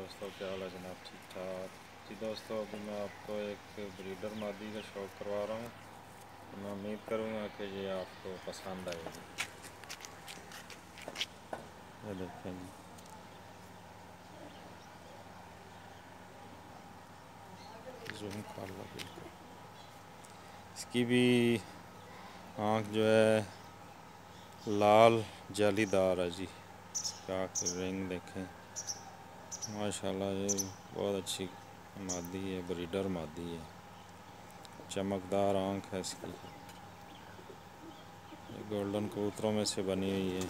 दोस्तों, क्या हाल है जनाब? ठीक ठाक जी। दोस्तों, अभी मैं आपको एक ब्रीडर मादी का शौक़ करवा रहा हूँ। तो मैं उम्मीद करूँगा कि ये आपको पसंद आएगी। ये देखें जी, जूम कर लो बिल्कुल। इसकी भी आँख जो है लाल जालीदार है जी। इसका रिंग देखें, माशाल्लाह ये बहुत अच्छी मादी है, ब्रीडर मादी है। चमकदार आँख है इसकी। ये गोल्डन कबूतरों में से बनी हुई है।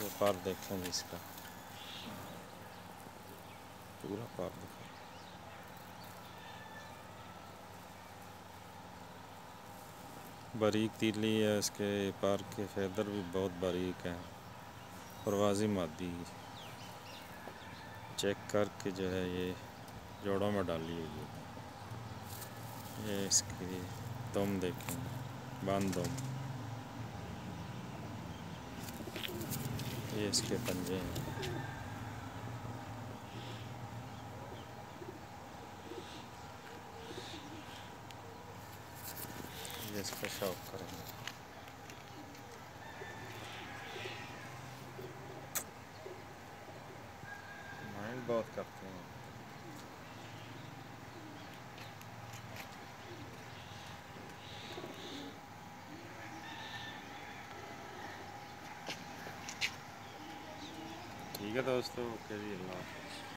ये पर देखें जी, इसका पूरा पर दिखा। बारीक तीली है, इसके पर के फेदर भी बहुत बारीक हैं। परवाज़ी मादी चेक करके जो है ये जोड़ों में डाली हुई है। ये इसकी दुम देखें, बंद दुम। ये इसके पंजे हैं। ये इसका शौक़ करेंगे। माइंड बहुत करते हैं। ठीक है दोस्तों, ओके जी, अल्लाह हाफ़िज़।